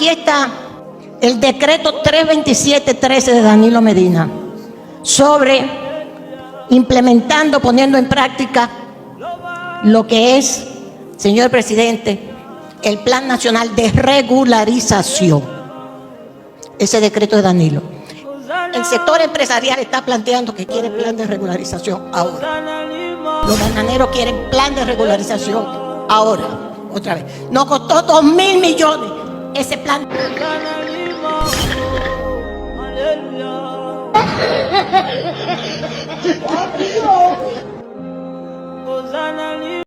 Aquí está el decreto 327-13 de Danilo Medina sobre implementando, poniendo en práctica lo que es, señor presidente, el Plan Nacional de Regularización. Ese decreto de Danilo. El sector empresarial está planteando que quiere plan de regularización ahora. Los bananeros quieren plan de regularización ahora. Otra vez. Nos costó 2.000 millones ese plan. Hosanna.